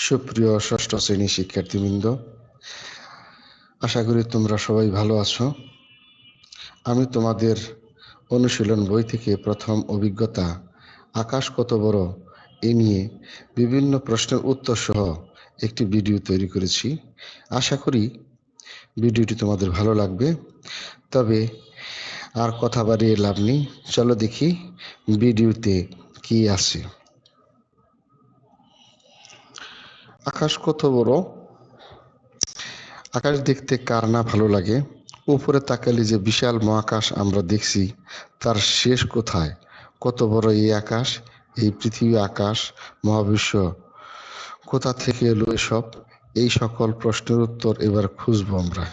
সুপ্রিয় ষষ্ঠ শ্রেণীর শিক্ষার্থীবৃন্দ, আশা করি তোমরা সবাই ভালো আছো। আমি তোমাদের অনুশীলন বই থেকে প্রথম অভিজ্ঞতা আকাশ কত বড় এ নিয়ে বিভিন্ন প্রশ্নের উত্তর সহ একটি ভিডিও তৈরি করেছি। আশা করি ভিডিওটি তোমাদের ভালো লাগবে। তবে আর কথা বাড়িয়ে লাভ নেই, চলো দেখি ভিডিওতে কি আছে। আকাশ কত বড়। আকাশ দেখতে কার না ভালো লাগে। উপরে তাকালে যে বিশাল মহাকাশ আমরা দেখছি, তার শেষ কোথায়? কত বড় এই আকাশ, এই পৃথিবী, আকাশ, মহাবিশ্ব কোথা থেকে এলো এসব? এই সকল প্রশ্নের উত্তর এবার খুঁজবো আমরা।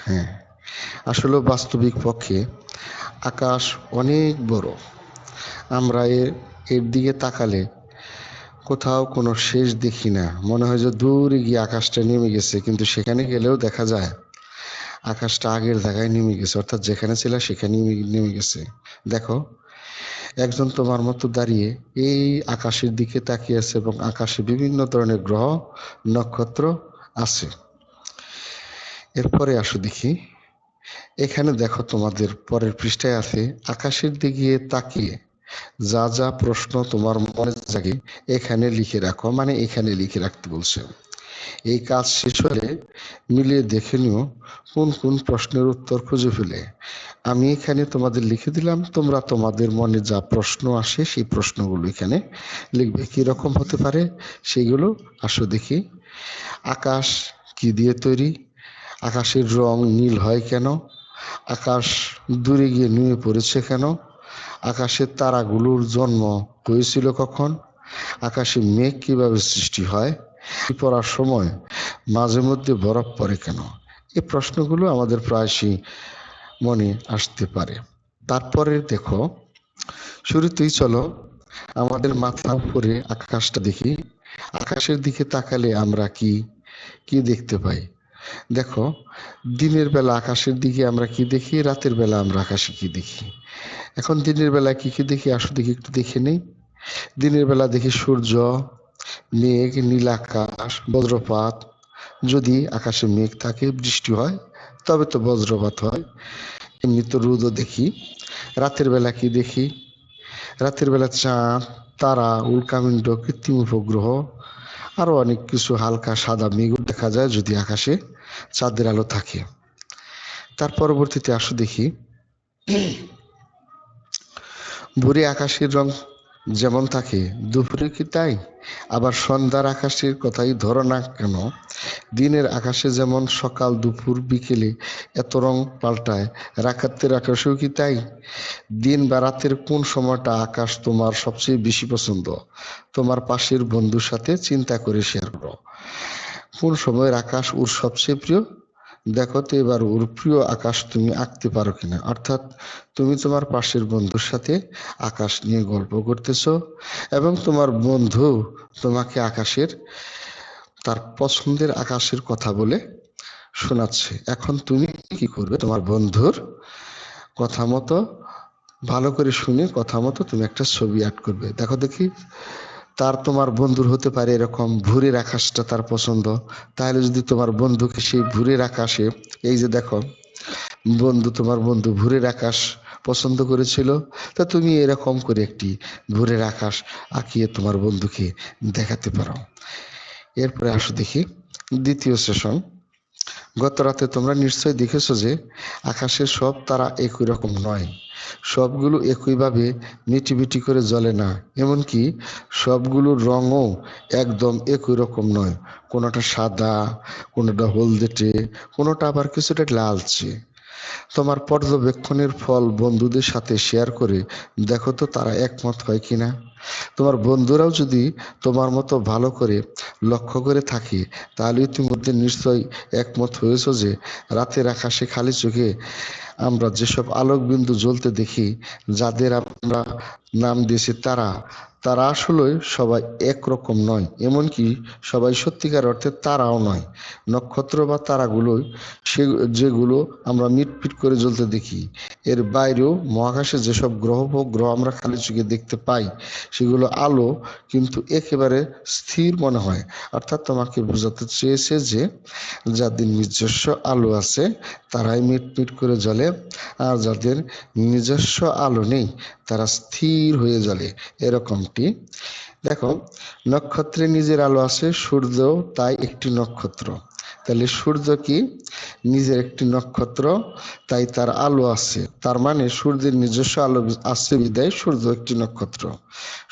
আসলে বাস্তবিক পক্ষে আকাশ অনেক বড়। আমরা এর দিকে তাকালে কোথাও কোনো শেষ দেখি না। মনে হয় যে দূরে গিয়ে আকাশটা নেমে গেছে, কিন্তু সেখানে গেলেও দেখা যায় আকাশটা আগের জায়গায় নেমে গেছে, অর্থাৎ যেখানে ছিল সেখানেই নেমে গেছে। দেখো, একজন তোমার মতো দাঁড়িয়ে এই আকাশের দিকে তাকিয়ে আছে এবং আকাশে বিভিন্ন ধরনের গ্রহ নক্ষত্র আছে। এরপরে আসো দেখি, এখানে দেখো তোমাদের পরের পৃষ্ঠায় আছে আকাশের দিকে তাকিয়ে যা যা প্রশ্ন তোমার মনে জাগে এখানে লিখে রাখো, মানে এখানে লিখে রাখতে বলছে। এই কাজ শেষ হলে মিলিয়ে দেখে নিও কোন কোন প্রশ্নের উত্তর খুঁজে ফেলে। আমি এখানে তোমাদের লিখে দিলাম, তোমরা তোমাদের মনে যা প্রশ্ন আসে সেই প্রশ্নগুলো এখানে লিখবে। কিরকম হতে পারে সেইগুলো আসো দেখি। আকাশ কি দিয়ে তৈরি? আকাশের রং নীল হয় কেন? আকাশ দূরে গিয়ে নুয়ে পড়েছে কেন? আকাশের তারাগুলোর জন্ম হয়েছিল কখন? আকাশে মেঘ কিভাবে সৃষ্টি হয়? পড়ার সময় মাঝে মধ্যে বরফ পড়ে কেন? এই প্রশ্নগুলো আমাদের প্রায়শই মনে আসতে পারে। তারপরে দেখো, শুরুতেই চলো আমাদের মাথার উপরে আকাশটা দেখি। আকাশের দিকে তাকালে আমরা কি কি দেখতে পাই? দেখো, দিনের বেলা আকাশের দিকে আমরা কি দেখি, রাতের বেলা আমরা আকাশে কি দেখি। এখন দিনের বেলা কি কি দেখি আসো দেখি, একটু দেখে নেই। দিনের বেলা দেখি সূর্য, মেঘ, নীল আকাশ, বজ্রপাত। যদি আকাশে মেঘ থাকে, বৃষ্টি হয়, তবে তো বজ্রপাত হয়। এমনি তো রোদও দেখি। রাতের বেলা কি দেখি? রাতের বেলা চাঁদ, তারা, উল্কাপিণ্ড, কৃত্রিম উপগ্রহ, আরো অনেক কিছু হালকা সাদা মেঘও দেখা যায় যদি আকাশে চাঁদের আলো থাকে। তার পরবর্তীতে আসো দেখি, ভোরে আকাশের রং যেমন থাকে দুপুরে কি তাই? আবার সন্ধ্যার আকাশের কথাই ধরো না কেন, দিনের আকাশে যেমন সকাল দুপুর বিকেলে এত রং পাল্টায়, রাতের আকাশেও কি তাই? দিন বা রাতের কোন সময়টা আকাশ তোমার সবচেয়ে বেশি পছন্দ? তোমার পাশের বন্ধুর সাথে চিন্তা করে শেয়ার করো। কোন সময়ের আকাশ ওর সবচেয়ে প্রিয়? দেখো তো এবার ওর প্রিয় আকাশ তুমি আঁকতে পারো কিনা। অর্থাৎ তুমি তোমার পাশের বন্ধুর সাথে আকাশ নিয়ে গল্প করতেছো এবং তোমার বন্ধু তোমাকে তার পছন্দের আকাশের কথা বলে শোনাচ্ছে। এখন তুমি কি করবে? তোমার বন্ধুর কথা মতো ভালো করে শুনে কথা মতো তুমি একটা ছবি অ্যাড করবে। দেখো দেখি, তোমার বন্ধুর হতে পারে এরকম ভোরের আকাশটা তার পছন্দ। তাহলে যদি তোমার বন্ধুকে সেই ভোরের আকাশে, এই যে দেখো, তোমার বন্ধু ভোরের আকাশ পছন্দ করেছিল, তা তুমি এরকম করে একটি ভোরের আকাশ আঁকিয়ে তোমার বন্ধুকে দেখাতে পারো। এরপরে আসো দেখি দ্বিতীয় সেশন। গত রাতে তোমরা নিশ্চয়ই দেখেছো যে আকাশের সব তারা একই রকম নয়। সবগুলো একইভাবে মিটিমিটি করে জ্বলে না, এমনকি সবগুলোর রঙও একদম একই রকম নয়। কোনোটা সাদা, কোনোটা হলদেটে, কোনোটা আবার কিছুটা লালচে। তোমার পর্যবেক্ষণের ফল বন্ধুদের সাথে শেয়ার করে দেখো তো তারা একমত হয় কিনা। তোমার বন্ধুরাও যদি তোমার মতো ভালো করে লক্ষ্য করে থাকে, তাহলে ইতিমধ্যে নিশ্চয়ই একমত হয়েছে যে রাতের আকাশে খালি চোখে আমরা যেসব আলোকবিন্দু জ্বলতে দেখি, যাদের আমরা নাম দিয়েছি তারা, তারা আসলে সবাই একরকম নয়, এমনকি সবাই সত্যিকার অর্থে তারাও নয়। নক্ষত্র বা তারাগুলোই সে যেগুলো আমরা মিটমিট করে জ্বলতে দেখি। এর বাইরেও মহাকাশে যেসব গ্রহ উপগ্রহ আমরা খালি চোখে দেখতে পাই সেগুলো আলো কিন্তু একেবারে স্থির মনে হয়। অর্থাৎ তোমাকে বোঝাতে চেয়েছে যে যাদের নিজস্ব আলো আছে তারাই মিটমিট করে জ্বলে, আর যাদের নিজস্ব আলো নেই তারা স্থির হয়ে জ্বলে, এরকমটি। দেখো, নক্ষত্রের নিজের আলো আছে, সূর্য তাই একটি নক্ষত্র। তাহলে সূর্য কি? নিজের একটি নক্ষত্র, তাই তার আলো আছে। তার মানে সূর্যের নিজস্ব আলো আছে বিদায় সূর্য একটি নক্ষত্র।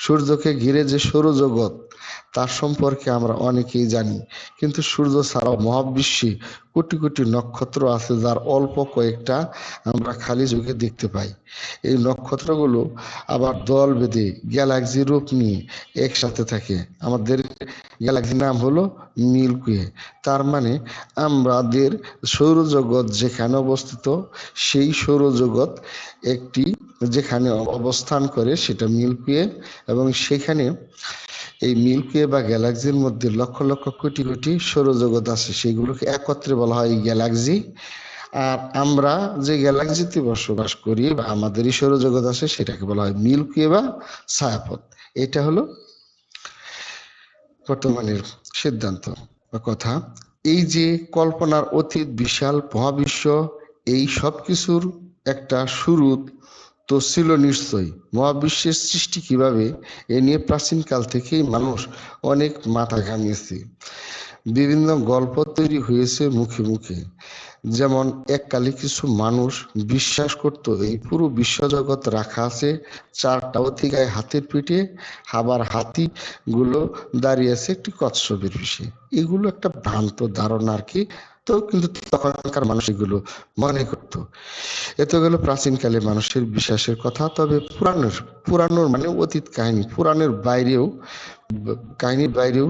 সূর্যকে ঘিরে যে সৌরজগৎ তার সম্পর্কে আমরা অনেকেই জানি, কিন্তু সূর্য ছাড়াও মহাবিশ্বে কোটি কোটি নক্ষত্র আছে যার অল্প কয়েকটা আমরা খালি চোখে দেখতে পাই। এই নক্ষত্রগুলো আবার দল বেঁধে গ্যালাক্সি রূপ নিয়ে একসাথে থাকে। আমাদের গ্যালাক্সির নাম হলো মিল্কি ওয়ে। তার মানে আমাদের সৌরজগৎ যেখানে অবস্থিত সেই সৌরজগৎ একটি যেখানে অবস্থান করে সেটা মিল্কি ওয়ে, এবং সেখানে এই মিল্কি ওয়ে বা গ্যালাক্সির মধ্যে লক্ষ লক্ষ কোটি কোটি সৌরজগৎ আছে, সেগুলোকে একত্রে বলা হয় গ্যালাক্সি। আর আমরা যে গ্যালাক্সিতে বসবাস করি বা আমাদের এই সৌরজগৎ আছে সেটাকে বলা হয় মিল্কি ওয়ে বা ছায়াপথ। এটা হলো বর্তমানের সিদ্ধান্ত বা কথা। এই যে কল্পনার অতীত বিশাল মহাবিশ্ব, এই সব কিছুর একটা শুরু তো ছিল নিশ্চয়ই। মহাবিশ্বের সৃষ্টি কিভাবে, এ নিয়ে প্রাচীনকাল থেকেই মানুষ অনেক মাথা ঘামিয়েছে। বিভিন্ন গল্প তৈরি হয়েছে মুখে মুখে। যেমন এককালে কিছু মানুষ বিশ্বাস করত এই পুরো বিশ্বজগৎ রাখা আছে চারটা অতিকায় হাতের পিঠে, আবার হাতিগুলো দাঁড়িয়ে আছে একটি কচ্ছপের পিঠে। এগুলো একটা ভ্রান্ত ধারণা আর কি। তো কিন্তু তখনকার মানুষ এগুলো মনে করত। এ তো গেল প্রাচীনকালে মানুষের বিশ্বাসের কথা। তবে পুরানোর মানে অতীত কাহিনী, পুরাণের বাইরেও কাহিনীর বাইরেও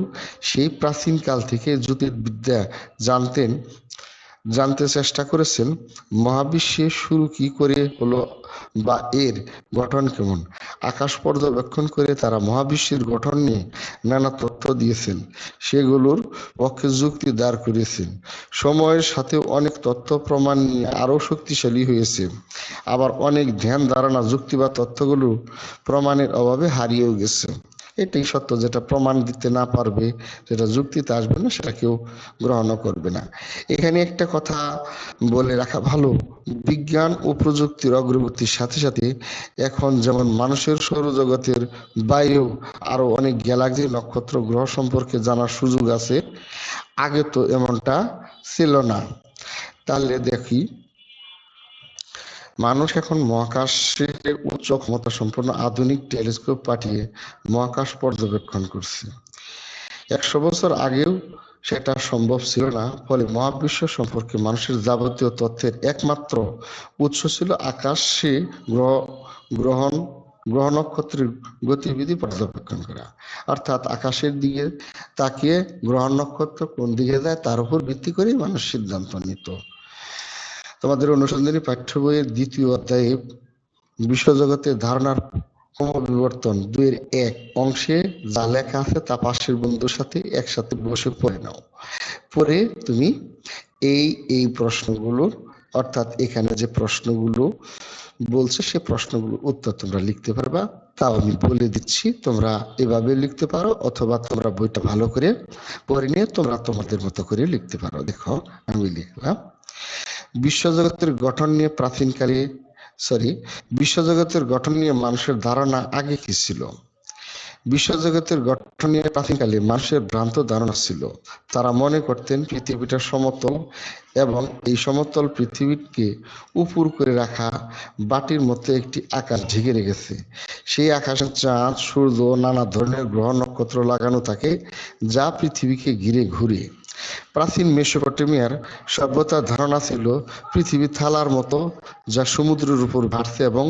সেই প্রাচীনকাল থেকে জ্যোতির্বিদ্যা জানতে চেষ্টা করেছেন। মহাবিশ্বের শুরু কি করে হলো বা এর গঠন কেমন, আকাশ পর্যবেক্ষণ করে তারা মহাবিশ্বের গঠন নিয়ে নানা তথ্য দিয়েছেন, সেগুলোর পক্ষে যুক্তি দাঁড় করিয়েছেন। সময়ের সাথে অনেক তথ্য প্রমাণ নিয়ে আরও শক্তিশালী হয়েছে, আবার অনেক ধ্যান ধারণা যুক্তি বা তথ্যগুলো প্রমাণের অভাবে হারিয়েও গেছে। এটাই সত্য, যেটা প্রমাণ দিতে না পারবে, যেটা যুক্তিতে আসবে না, সেটা কেউ গ্রহণ করবে না। এখানে একটা কথা বলে রাখা ভালো, বিজ্ঞান ও প্রযুক্তির অগ্রগতির সাথে সাথে এখন যেমন মানুষের সৌরজগতের বাইরেও আরো অনেক গ্যালাক্সি নক্ষত্র গ্রহ সম্পর্কে জানার সুযোগ আছে। আগে তো এমনটা ছিল না। তাহলে দেখি, মানুষ এখন মহাকাশে উচ্চ ক্ষমতা সম্পন্ন আধুনিক টেলিস্কোপ পাঠিয়ে মহাকাশ পর্যবেক্ষণ করছে। 100 বছর আগেও সেটা সম্ভব ছিল না। ফলে মহাবিশ্ব সম্পর্কে মানুষের যাবতীয় তথ্যের একমাত্র উৎস ছিল আকাশে গ্রহণ গ্রহ নক্ষত্রের গতিবিধি পর্যবেক্ষণ করা। অর্থাৎ আকাশের দিকে তাকিয়ে গ্রহ নক্ষত্র কোন দিকে যায় তার উপর ভিত্তি করে মানুষ সিদ্ধান্ত নিত। তোমাদের অনুসন্ধানী পাঠ্য বইয়ের 2য় অধ্যায়ে বিশ্বজগতের ধারণার ক্রমবিবর্তন 2-1 অংশে যা লেখা আছে তা পাশের বন্ধুর সাথে একসাথে বসে পড়ে নাও। পরে তুমি এই প্রশ্নগুলোর, অর্থাৎ এখানে যে প্রশ্নগুলো বলছে সে প্রশ্নগুলোর উত্তর তোমরা লিখতে পারবা। তাও আমি বলে দিচ্ছি, তোমরা এভাবে লিখতে পারো অথবা তোমরা বইটা ভালো করে পড়ে নিয়ে তোমরা তোমাদের মতো করে লিখতে পারো। দেখো, আমি লিখলাম বিশ্বজগতের গঠন নিয়ে বিশ্বজগতের গঠন নিয়ে মানুষের ধারণা আগে কি ছিল। বিশ্বজগতের গঠন নিয়ে প্রাচীনকালে মানুষের ভ্রান্ত ধারণা ছিল। তারা মনে করতেন পৃথিবীটা সমতল এবং এই সমতল পৃথিবীকে উপর করে রাখা বাটির মতো একটি আকাশ ঢেকে রেখেছে। সেই আকাশে চাঁদ, সূর্য, নানা ধরনের গ্রহ নক্ষত্র লাগানো থাকে যা পৃথিবীকে ঘিরে ঘুরে। প্রাচীন মেসোপটেমিয়ার সভ্যতার ধারণা ছিল পৃথিবী থালার মতো যা সমুদ্রের উপর ভাসছে এবং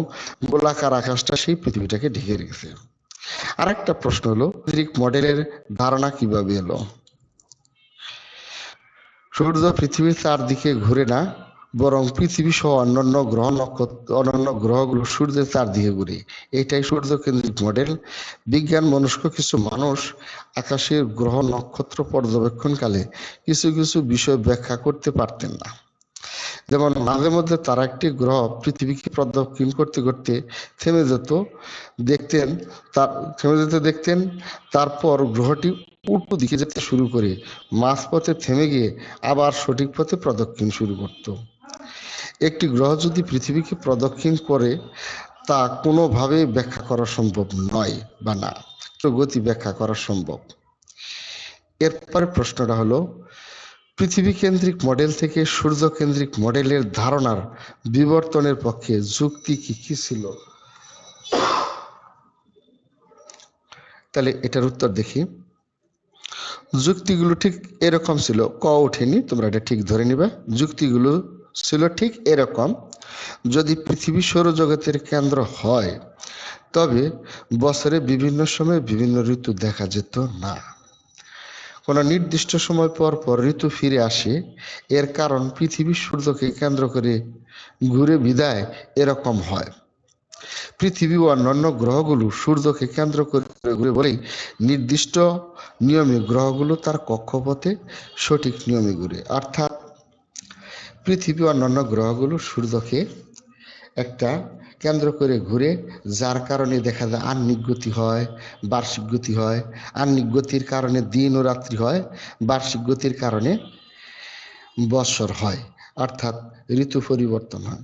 গোলাকার আকাশটা সেই পৃথিবীটাকে ঢেকে রেখেছে। আর একটা প্রশ্ন হলো, গ্রিক মডেলের ধারণা কিভাবে এলো। সূর্য পৃথিবীর চারদিকে ঘুরে না, বরং পৃথিবী সহ অন্যান্য গ্রহ নক্ষত্র অন্যান্য গ্রহগুলো সূর্যের চারদিকে ঘুরে। এটাই সূর্যকেন্দ্রিক মডেল। বিজ্ঞান মনস্ক কিছু মানুষ আকাশের গ্রহ নক্ষত্র পর্যবেক্ষণকালে কিছু কিছু বিষয় ব্যাখ্যা করতে পারতেন না। যেমন মাঝে মধ্যে তারা একটি গ্রহ পৃথিবীকে প্রদক্ষিণ করতে করতে থেমে যেত দেখতেন তার থেমে যেতে দেখতেন, তারপর গ্রহটি উল্টো দিকে যেতে শুরু করে মাঝপথে থেমে গিয়ে আবার সঠিক পথে প্রদক্ষিণ শুরু করত। একটি গ্রহ যদি পৃথিবীকে প্রদক্ষিণ করে তা কোনোভাবে ব্যাখ্যা করা সম্ভব নয় বা না, গতি ব্যাখ্যা করা সম্ভব। এরপরে প্রশ্নটা হলো, পৃথিবী কেন্দ্রিক মডেল থেকে সূর্য কেন্দ্রিক মডেলের ধারণার বিবর্তনের পক্ষে যুক্তি কি কি ছিল? তাহলে এটার উত্তর দেখি। যুক্তিগুলো ঠিক এরকম ছিল, ক ওঠেনি, তোমরা এটা ঠিক ধরে নিবে। যুক্তিগুলো ছিল ঠিক এরকম: যদি পৃথিবী সৌরজগতের কেন্দ্র হয় তবে বছরে বিভিন্ন সময়ে বিভিন্ন ঋতু দেখা যেত না। কোনো নির্দিষ্ট সময় পর পর ঋতু ফিরে আসে। এর কারণ পৃথিবী সূর্যকে কেন্দ্র করে ঘুরে বিদায় এরকম হয়। পৃথিবী ও অন্যান্য গ্রহগুলো সূর্যকে কেন্দ্র করে ঘুরে বলেই নির্দিষ্ট নিয়মে গ্রহগুলো তার কক্ষপথে সঠিক নিয়মে ঘুরে। অর্থাৎ পৃথিবী ও অন্যান্য গ্রহগুলো সূর্যকে একটা কেন্দ্র করে ঘুরে, যার কারণে দেখা যায় আহ্নিক গতি হয়, বার্ষিক গতি হয়। আহ্নিক গতির কারণে দিন ও রাত্রি হয়, বার্ষিক গতির কারণে বৎসর হয়, অর্থাৎ ঋতু পরিবর্তন হয়।